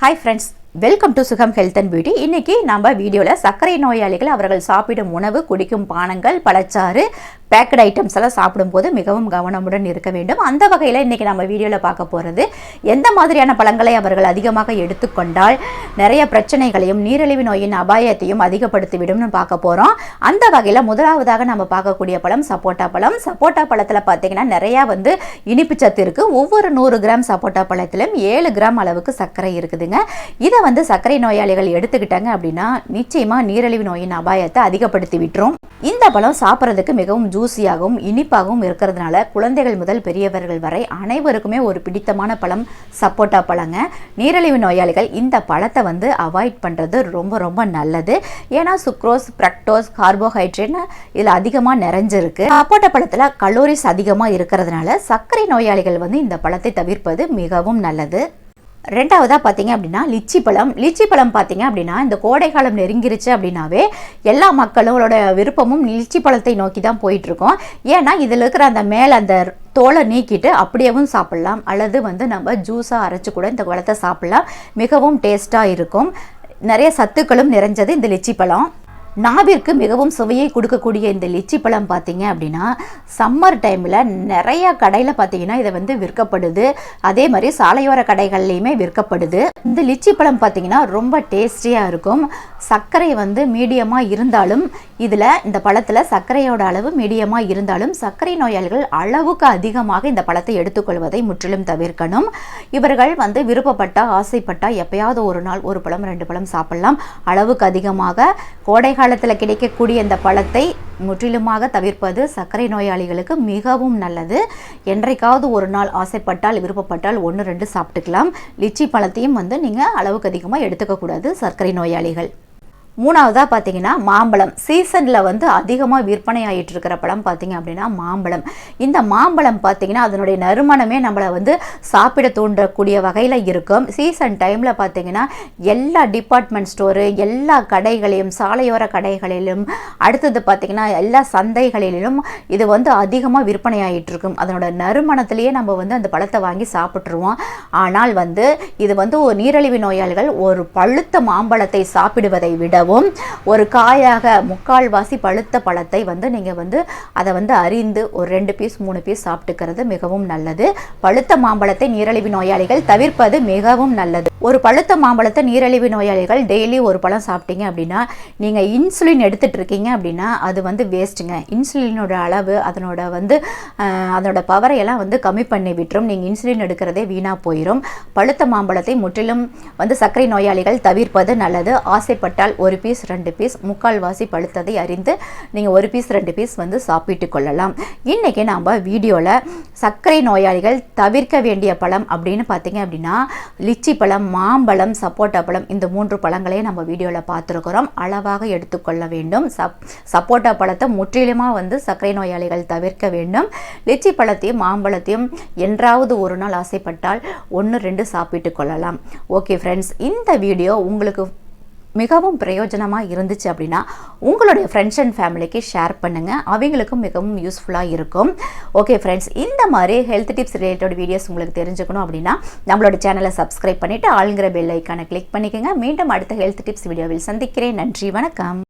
Hi friends, welcome to சுகம் health and beauty. இன்னைக்கு நம்ம வீடியோவில் சர்க்கரை நோயாளிகள் அவர்கள் சாப்பிடும் உணவு, குடிக்கும் பானங்கள், பழச்சாறு, பேக்கட் ஐட்டம்ஸ் எல்லாம் சாப்பிடும்போது மிகவும் கவனமுடன் இருக்க வேண்டும். அந்த வகையில் இன்றைக்கி நம்ம வீடியோவில் பார்க்க போகிறது எந்த மாதிரியான பழங்களை அவர்கள் அதிகமாக எடுத்துக்கொண்டால் நிறைய பிரச்சனைகளையும் நீரிழிவு நோயின் அபாயத்தையும் அதிகப்படுத்திவிடும்னு பார்க்க போகிறோம். அந்த வகையில் முதலாவதாக நம்ம பார்க்கக்கூடிய பழம் சப்போட்டா பழம். சப்போட்டா பழத்தில் பார்த்திங்கன்னா நிறையா இனிப்பு சத்து இருக்குது. ஒவ்வொரு 100 கிராம் சப்போட்டா பழத்திலும் 7 கிராம் அளவுக்கு சர்க்கரை இருக்குதுங்க. இதை சர்க்கரை நோயாளிகள் எடுத்துக்கிட்டாங்க அப்படின்னா நிச்சயமா நீரிழிவு நோயின் அபாயத்தை அதிகப்படுத்தி விட்டுரும். இந்த பழம் சாப்பிட்றதுக்கு மிகவும் ஜூசியாகவும் இனிப்பாகவும் இருக்கிறதுனால குழந்தைகள் முதல் பெரியவர்கள் வரை அனைவருக்குமே ஒரு பிடித்தமான பழம் சப்போட்டா பழங்க. நீரிழிவு நோயாளிகள் இந்த பழத்தை அவாய்ட் பண்ணுறது ரொம்ப ரொம்ப நல்லது. ஏன்னா சுக்ரோஸ், பிரக்டோஸ், கார்போஹைட்ரேட் இதில் அதிகமாக நிறைஞ்சிருக்கு. சப்போட்டா பழத்தில் கலோரிஸ் அதிகமாக இருக்கிறதுனால சர்க்கரை நோயாளிகள் இந்த பழத்தை தவிர்ப்பது மிகவும் நல்லது. ரெண்டாவதாக பார்த்தீங்க அப்படின்னா லிச்சி பழம் பார்த்தீங்க அப்படின்னா இந்த கோடை காலம் நெருங்கிருச்சு அப்படின்னாவே எல்லா மக்களோட விருப்பமும் லிச்சி பழத்தை நோக்கி தான் போயிட்டுருக்கோம். ஏன்னா இதில் இருக்கிற அந்த மேலே அந்த தோலை நீக்கிட்டு அப்படியேவும் சாப்பிட்லாம், அல்லது நம்ம ஜூஸாக அரைச்சி கூட இந்த பழத்தை சாப்பிட்லாம். மிகவும் டேஸ்ட்டாக இருக்கும். நிறைய சத்துக்களும் நிறைஞ்சது இந்த லிச்சி பழம். நாவிற்கு மிகவும் சுவையை கொடுக்கக்கூடிய இந்த லிச்சி பழம் பார்த்தீங்க அப்படின்னா சம்மர் டைமில் நிறையா கடையில் பார்த்தீங்கன்னா இதை விற்கப்படுது. அதே மாதிரி சாலையோர கடைகள்லையுமே விற்கப்படுது. இந்த லிச்சி பழம் பார்த்தீங்கன்னா ரொம்ப டேஸ்டியாக இருக்கும். சர்க்கரை மீடியமாக இருந்தாலும் இதில் இந்த பழத்தில் சர்க்கரையோட அளவு மீடியமாக இருந்தாலும் சர்க்கரை நோயாளிகள் அளவுக்கு அதிகமாக இந்த பழத்தை எடுத்துக்கொள்வதை முற்றிலும் தவிர்க்கணும். இவர்கள் விருப்பப்பட்டால் ஆசைப்பட்டால் எப்பயாவது ஒரு நாள் ஒரு பழம் 2 பழம் சாப்பிடலாம். அளவுக்கு அதிகமாக கோடை காலத்தில் கிடைக்கக்கூடிய இந்த பழத்தை முற்றிலுமாக தவிர்ப்பது சர்க்கரை நோயாளிகளுக்கு மிகவும் நல்லது. என்றைக்காவது ஒரு நாள் ஆசைப்பட்டால் விருப்பப்பட்டால் 1-2 சாப்பிட்டுக்கலாம். லிச்சி பழத்தையும் நீங்கள் அளவுக்கு அதிகமாக எடுத்துக்கக்கூடாது சர்க்கரை நோயாளிகள். மூணாவதாக பார்த்தீங்கன்னா மாம்பழம். சீசனில் அதிகமாக விற்பனை ஆகிட்டு இருக்கிற பழம் பார்த்தீங்க அப்படின்னா மாம்பழம். இந்த மாம்பழம் பார்த்தீங்கன்னா அதனுடைய நறுமணமே நம்மளை சாப்பிட தூண்டக்கூடிய வகையில் இருக்கும். சீசன் டைமில் பார்த்தீங்கன்னா எல்லா டிபார்ட்மெண்ட் ஸ்டோரு, எல்லா கடைகளிலும், சாலையோர கடைகளிலும், அடுத்தது பார்த்தீங்கன்னா எல்லா சந்தைகளிலும் இது அதிகமாக விற்பனை ஆகிட்டு இருக்கும். அதனோட நறுமணத்திலேயே நம்ம அந்த பழத்தை வாங்கி சாப்பிட்ருவோம். ஆனால் இது ஒரு நீரிழிவு நோயாளிகள் ஒரு பழுத்த மாம்பழத்தை சாப்பிடுவதை விட ஒரு காயாக முக்கால்வாசி பழுத்த பழத்தை நீங்கள் அதை அறிந்து ஒரு 2 பீஸ் 3 பீஸ் சாப்பிட்டுக்கிறது மிகவும் நல்லது. பழுத்த மாம்பழத்தை நீரிழிவு நோயாளிகள் தவிர்ப்பது மிகவும் நல்லது. ஒரு பழுத்த மாம்பழத்தை நீரிழிவு நோயாளிகள் டெய்லி ஒரு பழம் சாப்பிட்டீங்க அப்படின்னா நீங்கள் இன்சுலின் எடுத்துகிட்டு இருக்கீங்க அப்படின்னா அது வேஸ்ட்டுங்க. இன்சுலினோட அளவு அதனோட பவரை எல்லாம் கம்மி பண்ணி விட்டுரும். நீங்கள் இன்சுலின் எடுக்கிறதே வீணாக போயிடும். பழுத்த மாம்பழத்தை முற்றிலும் சர்க்கரை நோயாளிகள் தவிர்ப்பது நல்லது. ஆசைப்பட்டால் 1 பீஸ் 2 பீஸ் முக்கால்வாசி பழுத்ததை அறிந்து நீங்கள் 1 பீஸ் 2 பீஸ் சாப்பிட்டு கொள்ளலாம். இன்றைக்கி நாம் வீடியோவில் சர்க்கரை நோயாளிகள் தவிர்க்க வேண்டிய பழம் அப்படின்னு பார்த்தீங்க அப்படின்னா லிச்சி பழம், மாம்பழம், சப்போட்டா பழம், இந்த 3 பழங்களையும் நம்ம வீடியோவில் பார்த்துருக்குறோம். அளவாக எடுத்துக்கொள்ள வேண்டும். சப்போட்டா பழத்தை முற்றிலுமாக சர்க்கரை நோயாளிகள் தவிர்க்க வேண்டும். லிச்சி பழத்தையும் மாம்பழத்தையும் என்றாவது ஒரு நாள் ஆசைப்பட்டால் 1-2 சாப்பிட்டு கொள்ளலாம். ஓகே ஃப்ரெண்ட்ஸ், இந்த வீடியோ உங்களுக்கு மிகவும் பிரயோஜனமாக இருந்துச்சு அப்படின்னா உங்களுடைய ஃப்ரெண்ட்ஸ் அண்ட் ஃபேமிலிக்கு ஷேர் பண்ணுங்கள். அவங்களுக்கும் மிகவும் யூஸ்ஃபுல்லாக இருக்கும். ஓகே ஃப்ரெண்ட்ஸ், இந்த மாதிரி ஹெல்த் டிப்ஸ் ரிலேட்டட் வீடியோஸ் உங்களுக்கு தெரிஞ்சுக்கணும் அப்படின்னா நம்மளோட சேனலை சப்ஸ்கிரைப் பண்ணிவிட்டு ஆளுங்கிற பெல் ஐக்கானை கிளிக் பண்ணிக்கோங்க. மீண்டும் அடுத்த ஹெல்த் டிப்ஸ் வீடியோவில் சந்திக்கிறேன். நன்றி, வணக்கம்.